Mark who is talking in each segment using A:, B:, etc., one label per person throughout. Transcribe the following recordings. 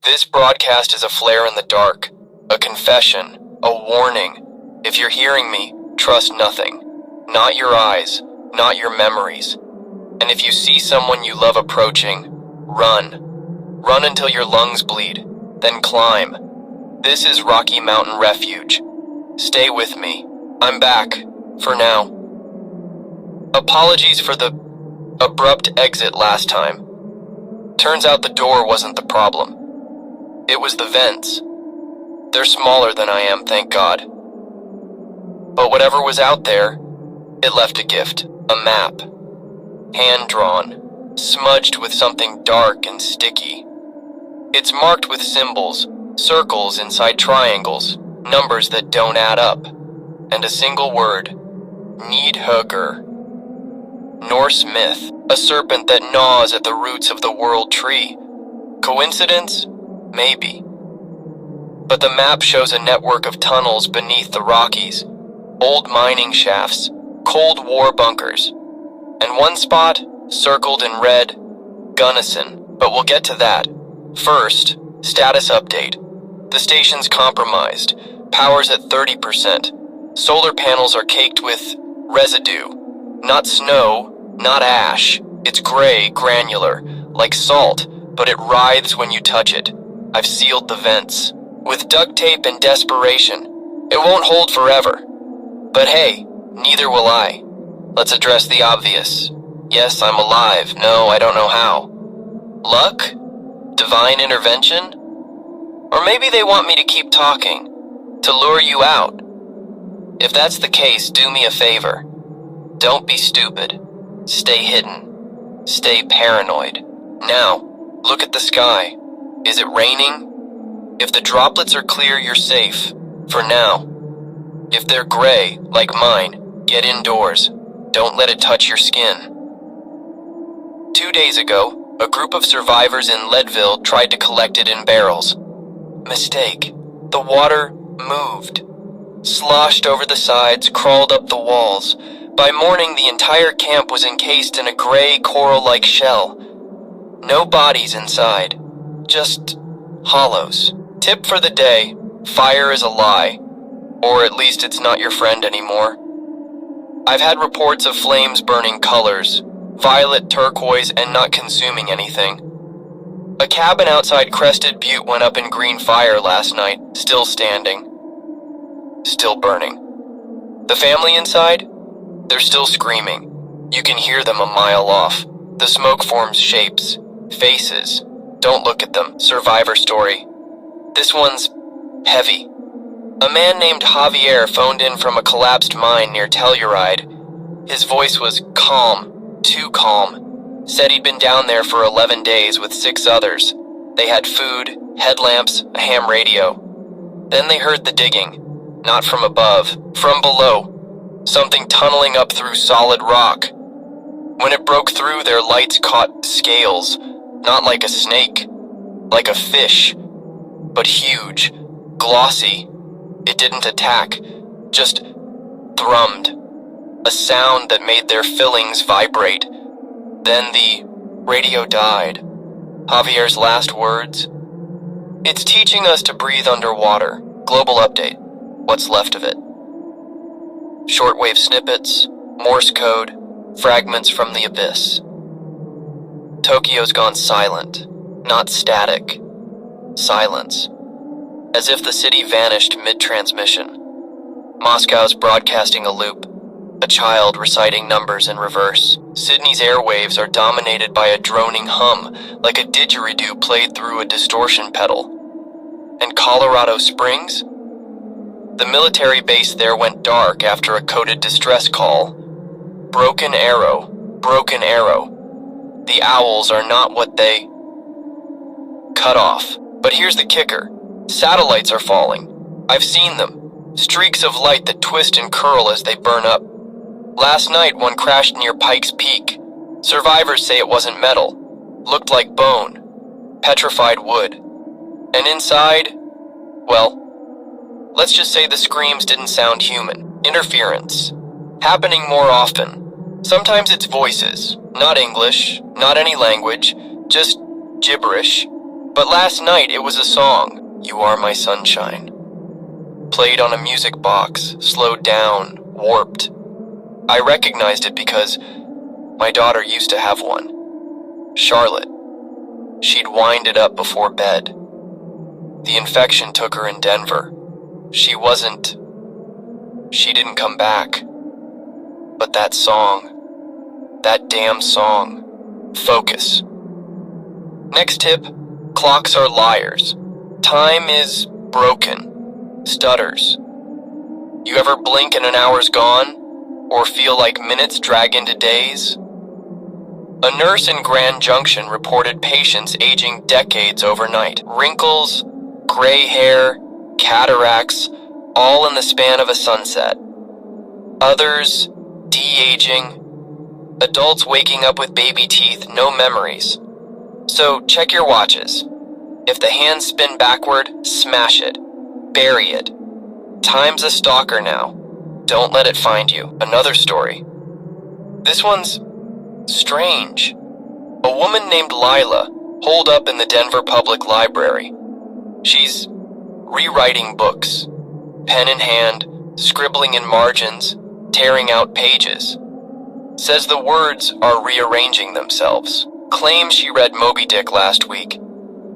A: This broadcast is a flare in the dark, a confession, a warning. If you're hearing me, trust nothing. Not your eyes, not your memories. And if you see someone you love approaching, run. Run until your lungs bleed, then climb. This is Rocky Mountain Refuge. Stay with me. I'm back, for now. Apologies for the abrupt exit last time. Turns out the door wasn't the problem. It was the vents. They're smaller than I am, thank God. But whatever was out there, it left a gift, a map. Hand-drawn, smudged with something dark and sticky. It's marked with symbols, circles inside triangles, numbers that don't add up, and a single word, Needhugger. Norse myth, a serpent that gnaws at the roots of the world tree. Coincidence? Maybe. But the map shows a network of tunnels beneath the Rockies, old mining shafts, Cold War bunkers, and one spot, circled in red, Gunnison, but we'll get to that. First, status update. The station's compromised, power's at 30%. Solar panels are caked with residue. Not snow, not ash. It's gray, granular, like salt, but it writhes when you touch it. I've sealed the vents. With duct tape and desperation. It won't hold forever. But hey, neither will I. Let's address the obvious. Yes, I'm alive. No, I don't know how. Luck? Divine intervention? Or maybe they want me to keep talking, to lure you out. If that's the case, do me a favor. Don't be stupid. Stay hidden. Stay paranoid. Now, look at the sky. Is it raining? If the droplets are clear, you're safe. For now. If they're gray, like mine, get indoors. Don't let it touch your skin. 2 days ago, a group of survivors in Leadville tried to collect it in barrels. Mistake. The water moved. Sloshed over the sides, crawled up the walls. By morning, the entire camp was encased in a gray coral-like shell. No bodies inside. Just hollows. Tip for the day, fire is a lie. Or at least it's not your friend anymore. I've had reports of flames burning colors, violet, turquoise, and not consuming anything. A cabin outside Crested Butte went up in green fire last night, still standing. Still burning. The family inside? They're still screaming. You can hear them a mile off. The smoke forms shapes, faces. Don't look at them. Survivor story. This one's heavy. A man named Javier phoned in from a collapsed mine near Telluride. His voice was calm, too calm. Said he'd been down there for 11 days with 6 others. They had food, headlamps, a ham radio. Then they heard the digging. Not from above, from below. Something tunneling up through solid rock. When it broke through, their lights caught scales. Not like a snake. Like a fish. But huge. Glossy. It didn't attack. Just thrummed. A sound that made their fillings vibrate. Then the radio died. Javier's last words? It's teaching us to breathe underwater. Global update. What's left of it. Shortwave snippets, Morse code, fragments from the abyss. Tokyo's gone silent. Not static. Silence. As if the city vanished mid-transmission. Moscow's broadcasting a loop. A child reciting numbers in reverse. Sydney's airwaves are dominated by a droning hum, like a didgeridoo played through a distortion pedal. And Colorado Springs? The military base there went dark after a coded distress call. Broken arrow, broken arrow. The owls are not what they... Cut off. But here's the kicker. Satellites are falling. I've seen them. Streaks of light that twist and curl as they burn up. Last night, one crashed near Pikes Peak. Survivors say it wasn't metal. Looked like bone. Petrified wood. And inside, well, let's just say the screams didn't sound human. Interference. Happening more often. Sometimes it's voices. Not English, not any language, just gibberish. But last night it was a song, You Are My Sunshine. Played on a music box, slowed down, warped. I recognized it because my daughter used to have one. Charlotte. She'd wind it up before bed. The infection took her in Denver. She didn't come back. But that song, that damn song. Focus. Next tip, clocks are liars. Time is broken. Stutters. You ever blink and an hour's gone? Or feel like minutes drag into days? A nurse in Grand Junction reported patients aging decades overnight. Wrinkles, gray hair, cataracts, all in the span of a sunset. Others, de-aging. Adults waking up with baby teeth, no memories. So check your watches. If the hands spin backward, smash it. Bury it. Time's a stalker now. Don't let it find you. Another story. This one's strange. A woman named Lila holed up in the Denver Public Library. She's rewriting books, pen in hand, scribbling in margins, tearing out pages. Says the words are rearranging themselves. Claims she read Moby Dick last week.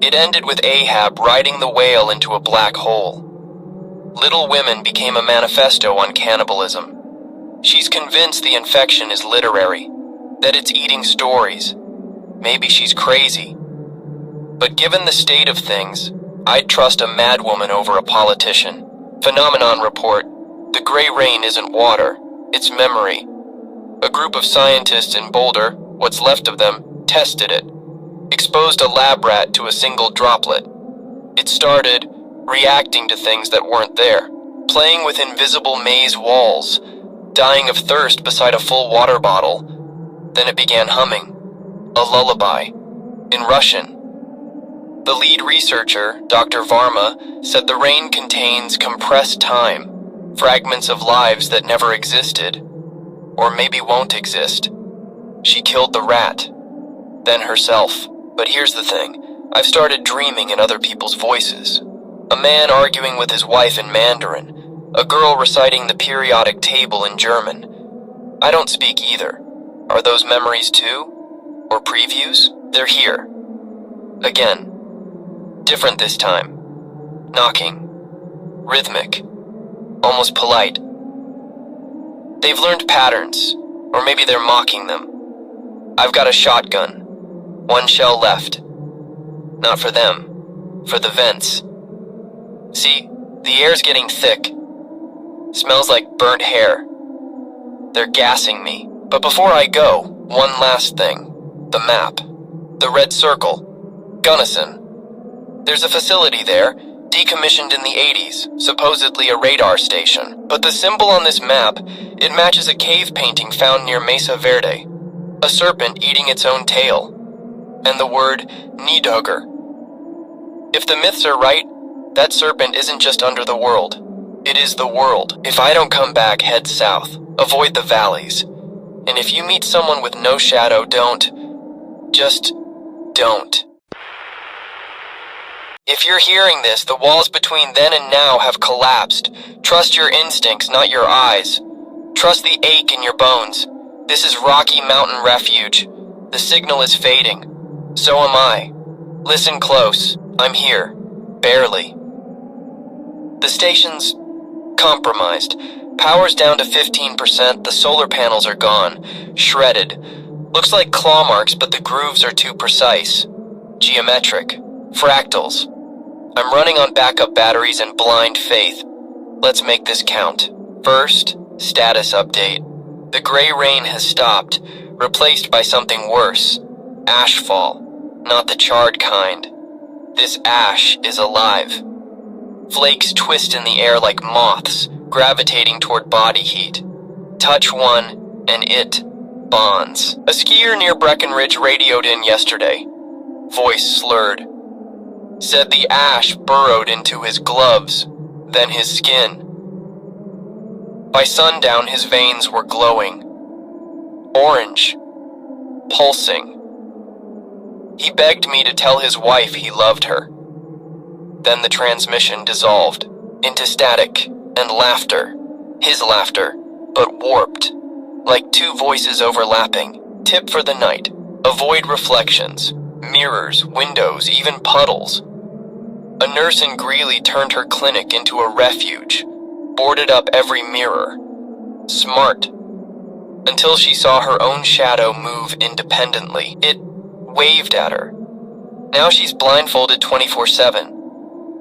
A: It ended with Ahab riding the whale into a black hole. Little Women became a manifesto on cannibalism. She's convinced the infection is literary, that it's eating stories. Maybe she's crazy. But given the state of things, I'd trust a madwoman over a politician. Phenomenon report, the gray rain isn't water, it's memory. A group of scientists in Boulder, what's left of them, tested it. Exposed a lab rat to a single droplet. It started reacting to things that weren't there, playing with invisible maze walls, dying of thirst beside a full water bottle. Then it began humming, a lullaby, in Russian. The lead researcher, Dr. Varma, said the rain contains compressed time, fragments of lives that never existed, or maybe won't exist. She killed the rat, then herself. But here's the thing, I've started dreaming in other people's voices. A man arguing with his wife in Mandarin, a girl reciting the periodic table in German. I don't speak either. Are those memories too? Or previews? They're here. Again. Different this time. Knocking. Rhythmic. Almost polite. They've learned patterns, or maybe they're mocking them. I've got a shotgun. One shell left. Not for them. For the vents. See, the air's getting thick. Smells like burnt hair. They're gassing me. But before I go, one last thing. The map. The red circle. Gunnison. There's a facility there, decommissioned in the 80s, supposedly a radar station. But the symbol on this map, it matches a cave painting found near Mesa Verde. A serpent eating its own tail. And the word Nidhugger. If the myths are right, that serpent isn't just under the world. It is the world. If I don't come back, head south. Avoid the valleys. And if you meet someone with no shadow, just don't. If you're hearing this, the walls between then and now have collapsed. Trust your instincts, not your eyes. Trust the ache in your bones. This is Rocky Mountain Refuge. The signal is fading. So am I. Listen close. I'm here. Barely. The station's compromised. Power's down to 15%, the solar panels are gone. Shredded. Looks like claw marks, but the grooves are too precise. Geometric. Fractals. I'm running on backup batteries and blind faith. Let's make this count. First, status update. The gray rain has stopped, replaced by something worse. Ashfall. Not the charred kind. This ash is alive. Flakes twist in the air like moths, gravitating toward body heat. Touch one, and it bonds. A skier near Breckenridge radioed in yesterday. Voice slurred. Said the ash burrowed into his gloves, then his skin. By sundown, his veins were glowing. Orange. Pulsing. He begged me to tell his wife he loved her. Then the transmission dissolved into static and laughter. His laughter, but warped, like two voices overlapping. Tip for the night: avoid reflections, mirrors, windows, even puddles. A nurse in Greeley turned her clinic into a refuge, boarded up every mirror. Smart. Until she saw her own shadow move independently. It waved at her. Now she's blindfolded 24/7.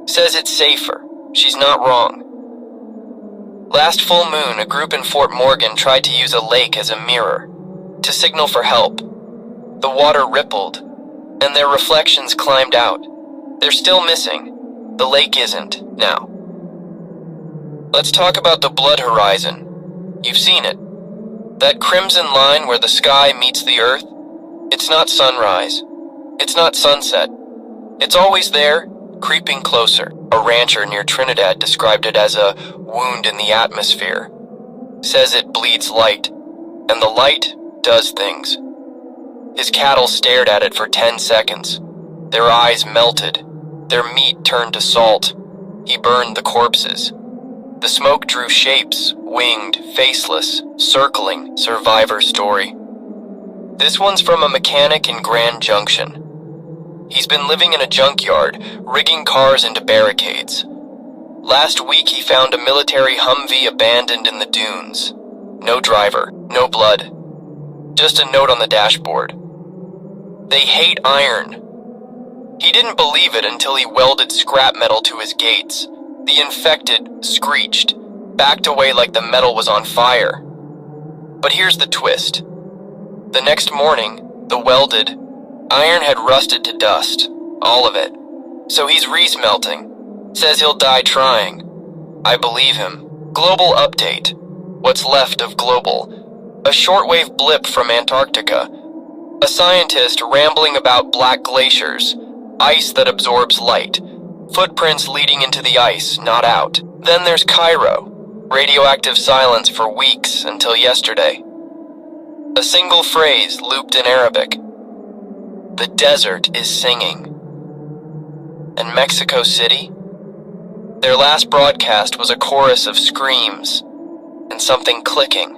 A: Says it's safer. She's not wrong. Last full moon, a group in Fort Morgan tried to use a lake as a mirror to signal for help. The water rippled, and their reflections climbed out. They're still missing. The lake isn't, now. Let's talk about the blood horizon. You've seen it. That crimson line where the sky meets the earth. It's not sunrise. It's not sunset. It's always there, creeping closer. A rancher near Trinidad described it as a wound in the atmosphere. Says it bleeds light, and the light does things. His cattle stared at it for 10 seconds. Their eyes melted. Their meat turned to salt. He burned the corpses. The smoke drew shapes, winged, faceless, circling, survivor story. This one's from a mechanic in Grand Junction. He's been living in a junkyard, rigging cars into barricades. Last week he found a military Humvee abandoned in the dunes. No driver, no blood. Just a note on the dashboard. They hate iron. He didn't believe it until he welded scrap metal to his gates. The infected screeched, backed away like the metal was on fire. But here's the twist. The next morning, the welded iron had rusted to dust, all of it. So he's resmelting. Says he'll die trying. I believe him. Global update. What's left of global. A shortwave blip from Antarctica. A scientist rambling about black glaciers. Ice that absorbs light. Footprints leading into the ice, not out. Then there's Cairo. Radioactive silence for weeks until yesterday. A single phrase looped in Arabic. The desert is singing. And Mexico City? Their last broadcast was a chorus of screams and something clicking,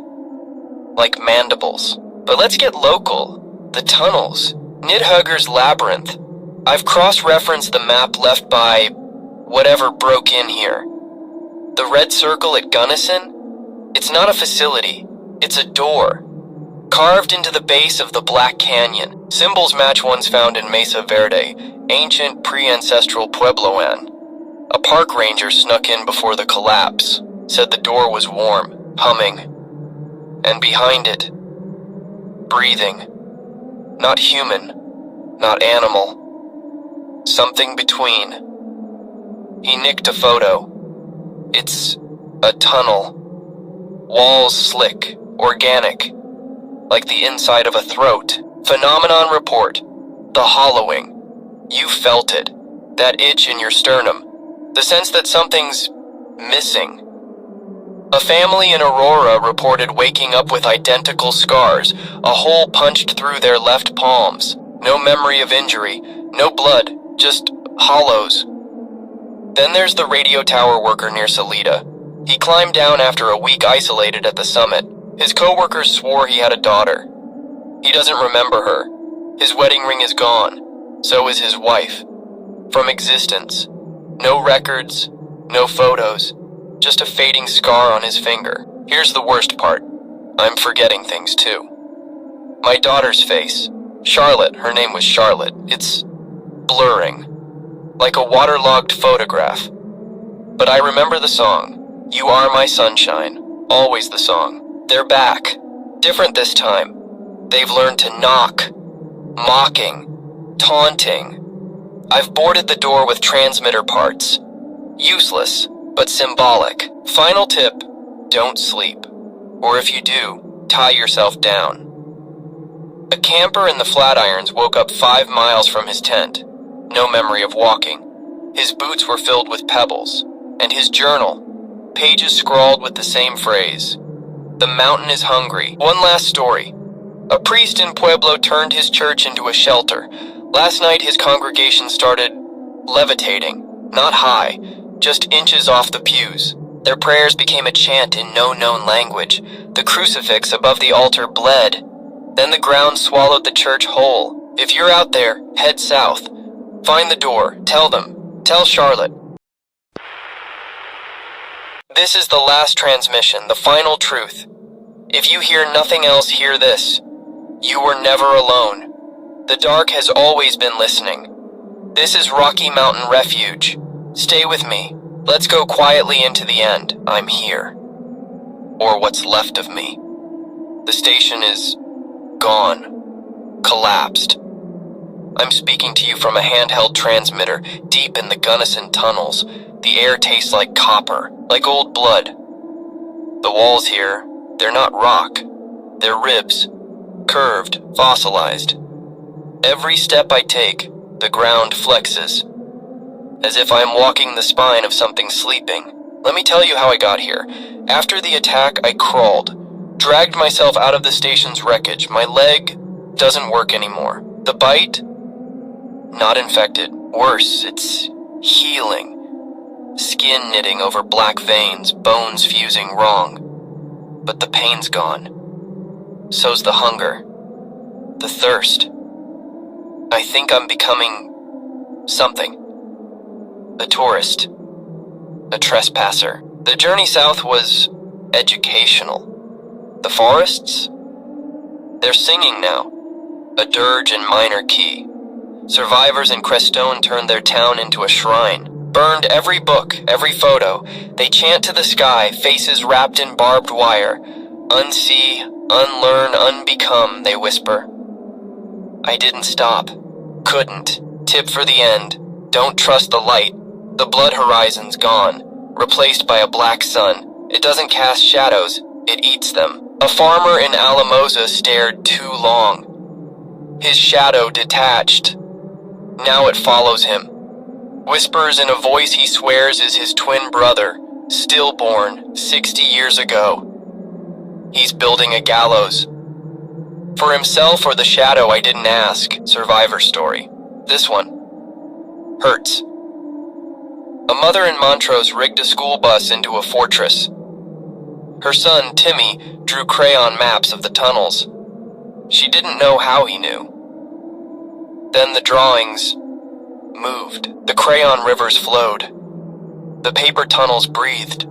A: like mandibles. But let's get local. The tunnels. Nidhugger's Labyrinth. I've cross-referenced the map left by whatever broke in here. The red circle at Gunnison? It's not a facility. It's a door. Carved into the base of the Black Canyon. Symbols match ones found in Mesa Verde, ancient pre-ancestral Puebloan. A park ranger snuck in before the collapse. Said the door was warm, humming. And behind it, breathing. Not human, not animal. Something between. He nicked a photo. It's a tunnel. Walls slick, organic, like the inside of a throat. Phenomenon report. The hollowing. You felt it. That itch in your sternum. The sense that something's missing. A family in Aurora reported waking up with identical scars, a hole punched through their left palms. No memory of injury, no blood, just hollows. Then there's the radio tower worker near Salida. He climbed down after a week isolated at the summit. His co-workers swore he had a daughter. He doesn't remember her. His wedding ring is gone. So is his wife. From existence. No records, no photos. Just a fading scar on his finger. Here's the worst part. I'm forgetting things too. My daughter's face. Charlotte, her name was Charlotte. It's blurring. Like a waterlogged photograph. But I remember the song. You Are My Sunshine. Always the song. They're back. Different this time. They've learned to knock. Mocking. Taunting. I've boarded the door with transmitter parts. Useless, but symbolic. Final tip, don't sleep. Or if you do, tie yourself down. A camper in the Flatirons woke up 5 miles from his tent. No memory of walking. His boots were filled with pebbles. And his journal. Pages scrawled with the same phrase. The mountain is hungry. One last story. A priest in Pueblo turned his church into a shelter. Last night his congregation started levitating, not high, just inches off the pews. Their prayers became a chant in no known language. The crucifix above the altar bled. Then the ground swallowed the church whole. If you're out there, head south. Find the door. Tell them. Tell Charlotte. This is the last transmission, the final truth. If you hear nothing else, hear this. You were never alone. The dark has always been listening. This is Rocky Mountain Refuge. Stay with me. Let's go quietly into the end. I'm here. Or what's left of me. The station is gone. Collapsed. I'm speaking to you from a handheld transmitter deep in the Gunnison tunnels. The air tastes like copper, like old blood. The walls here, they're not rock. They're ribs. Curved, fossilized. Every step I take, the ground flexes. As if I'm walking the spine of something sleeping. Let me tell you how I got here. After the attack, I crawled. Dragged myself out of the station's wreckage. My leg doesn't work anymore. The bite? Not infected. Worse, it's healing. Skin knitting over black veins, bones fusing wrong. But the pain's gone. So's the hunger. The thirst. I think I'm becoming something. A tourist. A trespasser. The journey south was educational. The forests? They're singing now. A dirge in minor key. Survivors in Crestone turned their town into a shrine. Burned every book, every photo. They chant to the sky, faces wrapped in barbed wire. Unsee, unlearn, unbecome, they whisper. I didn't stop. Couldn't. Tip for the end. Don't trust the light. The blood horizon's gone, replaced by a black sun. It doesn't cast shadows, it eats them. A farmer in Alamosa stared too long. His shadow detached. Now it follows him. Whispers in a voice he swears is his twin brother, stillborn 60 years ago. He's building a gallows. For himself or the shadow, I didn't ask. Survivor story. This one hurts. A mother in Montrose rigged a school bus into a fortress. Her son, Timmy, drew crayon maps of the tunnels. She didn't know how he knew. Then the drawings moved. The crayon rivers flowed. The paper tunnels breathed.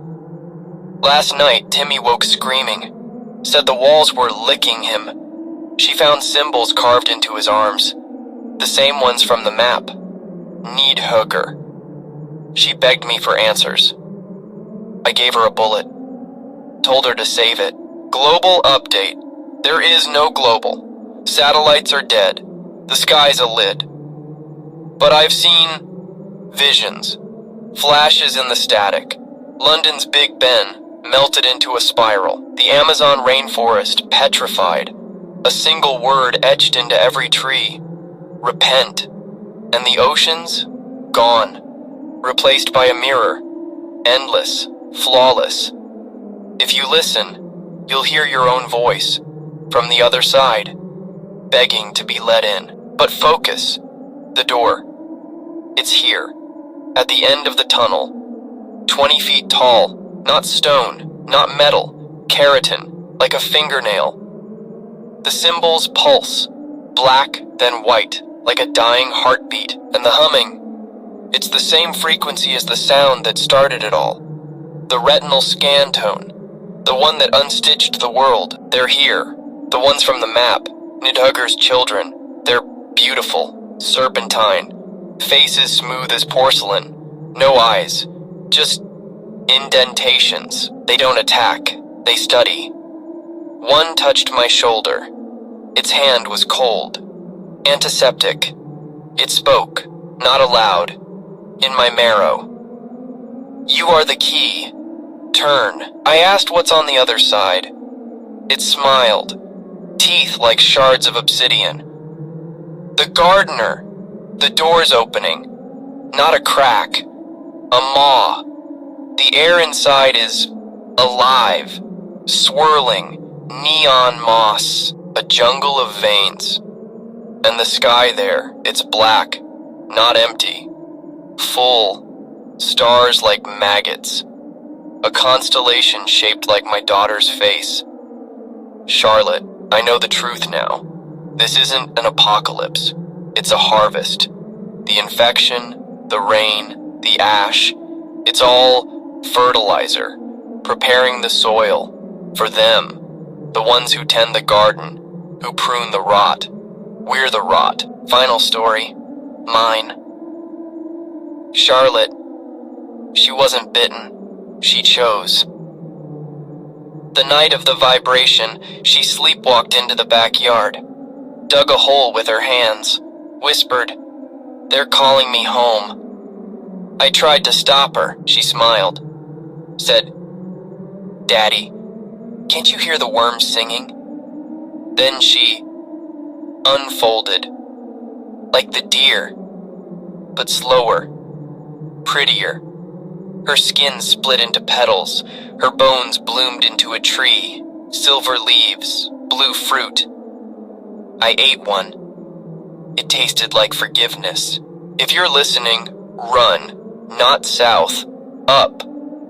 A: Last night, Timmy woke screaming. Said the walls were licking him. She found symbols carved into his arms. The same ones from the map. Needhugger. She begged me for answers. I gave her a bullet. Told her to save it. Global update. There is no global. Satellites are dead. The sky's a lid. But I've seen visions. Flashes in the static. London's Big Ben melted into a spiral. The Amazon rainforest petrified. A single word etched into every tree. Repent. And the oceans? Gone. Replaced by a mirror. Endless. Flawless. If you listen, you'll hear your own voice. From the other side. Begging to be let in. But focus. The door. It's here. At the end of the tunnel. 20 feet tall. Not stone. Not metal. Keratin. Like a fingernail. The symbols pulse. Black, then white. Like a dying heartbeat. And the humming. It's the same frequency as the sound that started it all. The retinal scan tone. The one that unstitched the world. They're here. The ones from the map. Nidhugger's children. They're beautiful. Serpentine. Faces smooth as porcelain. No eyes. Just indentations. They don't attack. They study. One touched my shoulder. Its hand was cold. Antiseptic. It spoke. Not aloud. In my marrow. You are the key. Turn. I asked what's on the other side. It smiled. Teeth like shards of obsidian. The gardener. The door's opening. Not a crack. A maw. The air inside is alive. Swirling. Neon moss. A jungle of veins. And the sky there, it's black, not empty. Full, stars like maggots. A constellation shaped like my daughter's face. Charlotte, I know the truth now. This isn't an apocalypse. It's a harvest. The infection, the rain, the ash, it's all fertilizer, preparing the soil for them, the ones who tend the garden, who prune the rot. We're the rot. Final story. Mine. Charlotte, she wasn't bitten. She chose. The night of the vibration, she sleepwalked into the backyard, dug a hole with her hands, whispered, "They're calling me home." I tried to stop her. She smiled, said, "Daddy, can't you hear the worms singing?" Then she unfolded, like the deer, but slower, prettier. Her skin split into petals, her bones bloomed into a tree, silver leaves, blue fruit. I ate one. It tasted like forgiveness. If you're listening, run, not south, up.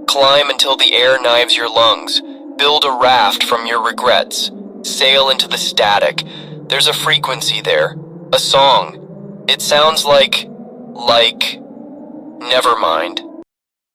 A: Climb until the air knives your lungs. Build a raft from your regrets. Sail into the static. There's a frequency there, a song. It sounds like, never mind.